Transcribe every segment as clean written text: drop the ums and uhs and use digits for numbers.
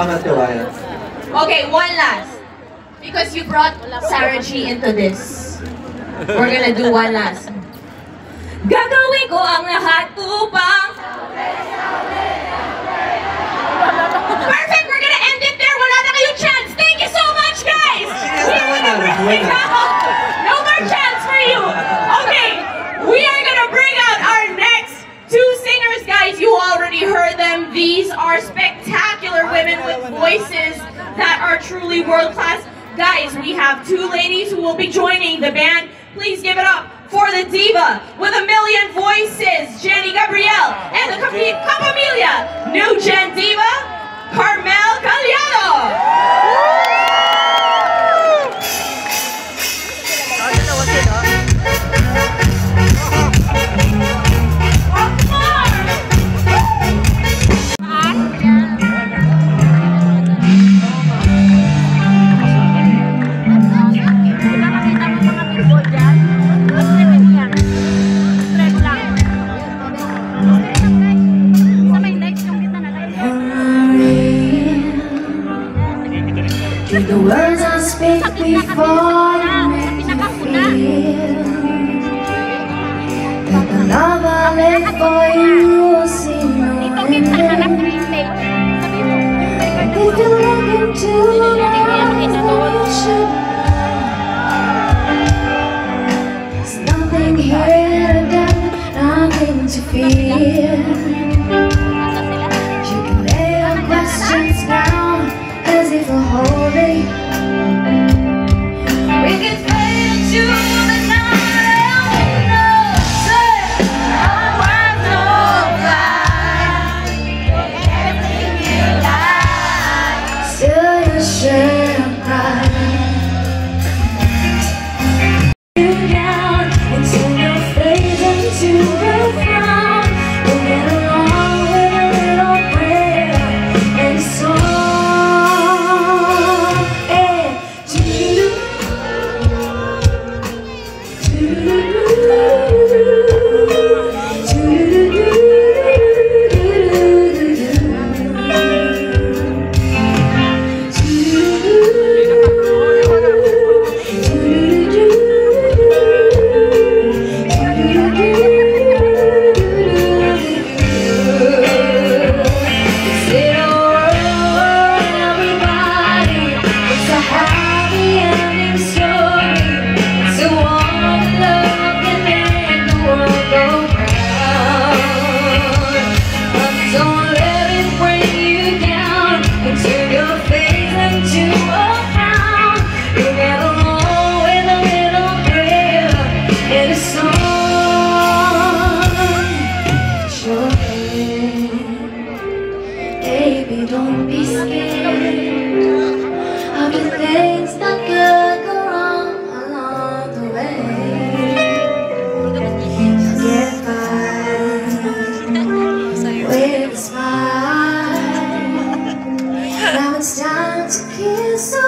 Salamat, Kawayan. Okay, one last. Because you brought Sarah G into this. We're gonna do one last. Gagawin ko ang lahat upang... Perfect! We're gonna end it there! Wala na kayong chance! Thank you so much, guys! No more chance for you! Okay, we are gonna bring out our next two singers, guys. You already heard them. These are spectacular women with voices that are truly world-class. Guys, we have two ladies who will be joining the band. Please give it up for the diva with a million voices, Jenny Gabriel, and the Capamilia, new gen diva, Carmel Caliado. The words I speak before you make me feel that the love I live for you will see no end. If you look into my eyes, you should know there's nothing here that nothing to fear. You can lay your questions down as if we're holy. We can fade into the night and know, say, I'm worth no blind. Everything you like, still you share pride. You down until your face into the frown. We'll get along with a little prayer and a song. Baby, don't be scared of the things that could go wrong along the way. You'll get by with a smile. Now it's time to kiss so I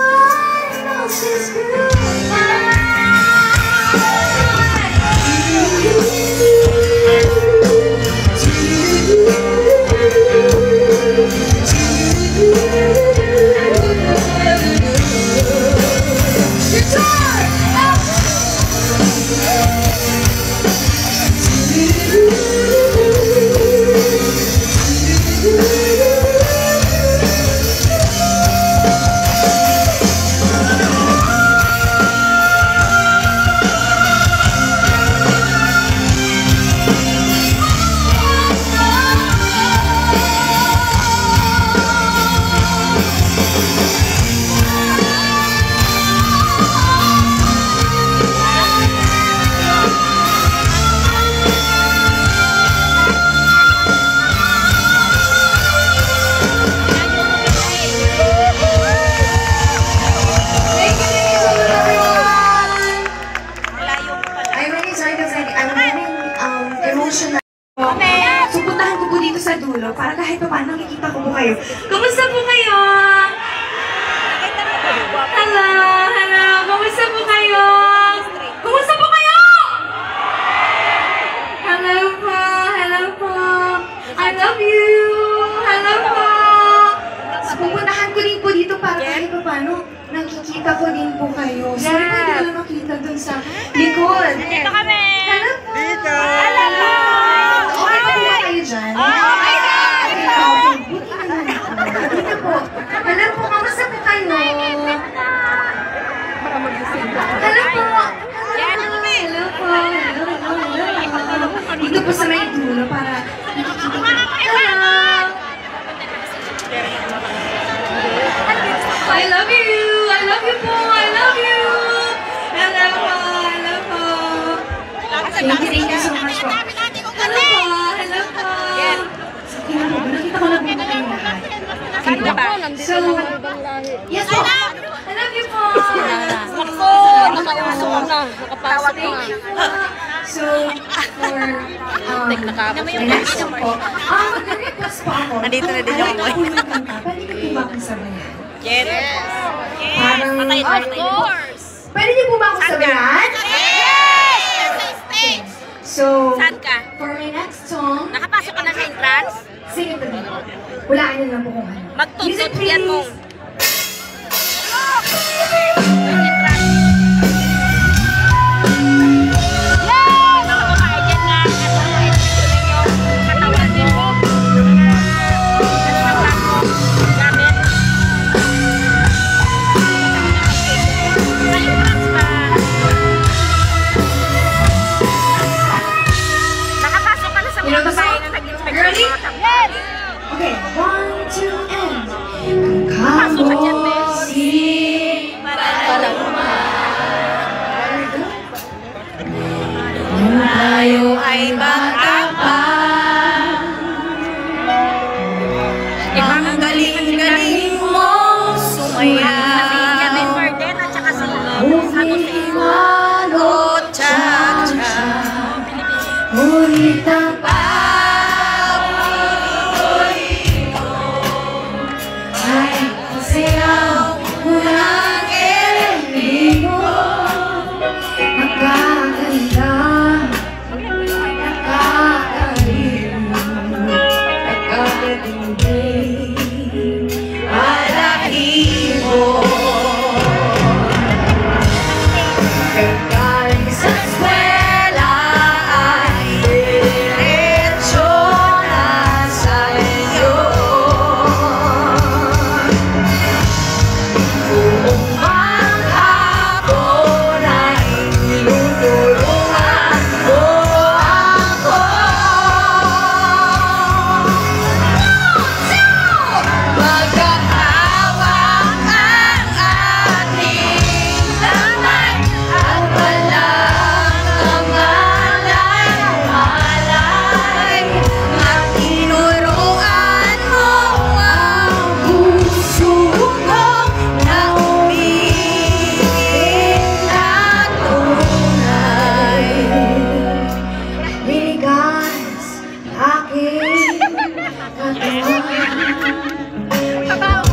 know she's goodbye. Sa dulo, para kahit pa paano nakikita ko po kayo. Kumusta po kayo? Hello, hello. Kumusta po kayo? Kumusta po kayo? Hello po, hello po. I love you. Hello po. So, pupuntahan Thank you so much po. Hello po! Hello po! Nakita ko lang po kayo lahat. So, yes po! I love you po! Ako! Nakauso ko na. Nakapasok na. So, for the next song po, mag-request po ako. Nandito na din ako. Pwede ko po ba akong sabayan? Yes! Parang, Of course! pwede niyo po ba akong sabayan? Yes! So, Saan ka? for my next song, Nakapasok ka na sa entrance? sing it to me. Hulaan niyo lang po kung ano. Music, Magtutut yan mo. please. Ready? Okay, 1, 2, and Kamosi nung tayo ay bata pa, ang galing-galing mo sumaya, bumiwan o cha-cha, ngunit ang sayaw mo ng elimino, nakakaganda, nakakaliw, nakakatindi, alahibo. Kagaling sa eskwela ay diretso na sa iyo. Buong maghapon ay tinutulungan mo ako. Magkahawak ang ating kamay at walang kamalay-malay, at tinuruan mo ang puso ko na umiibig na tunay. Binigas aking katawan,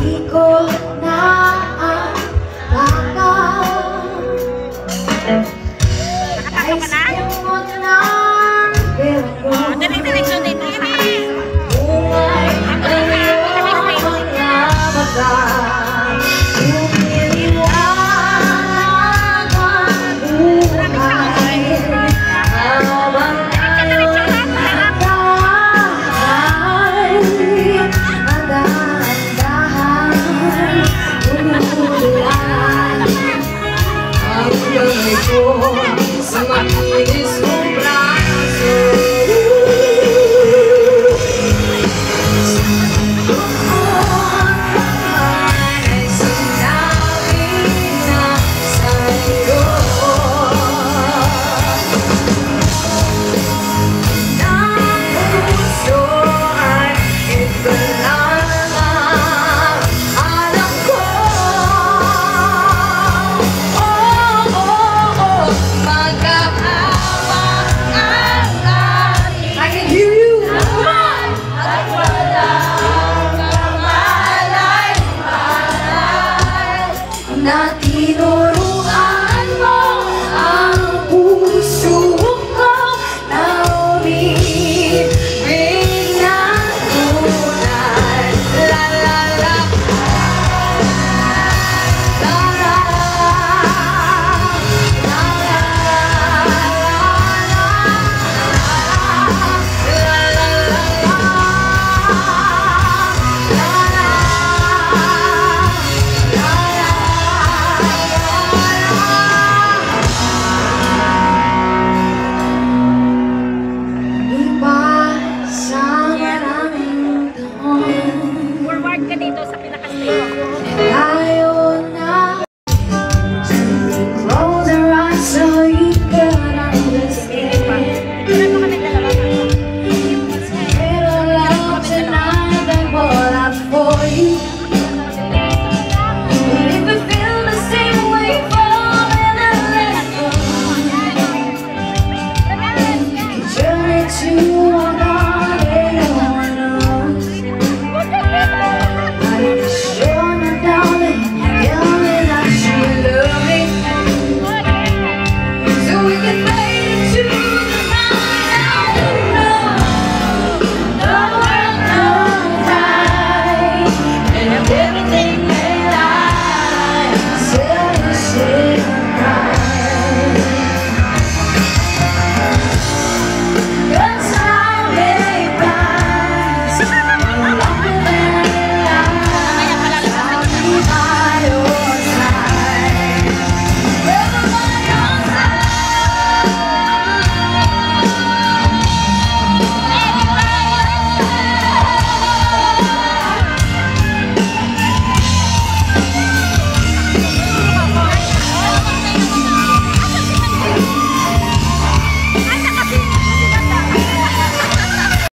ikot na ang bakal, ay simot ng pero Diretso din. bungay ngayong mga mata, umiliwanag ang buhay habang nagdahay, ang dahan-dahan umuulan ang kamay ko sa makinis mo.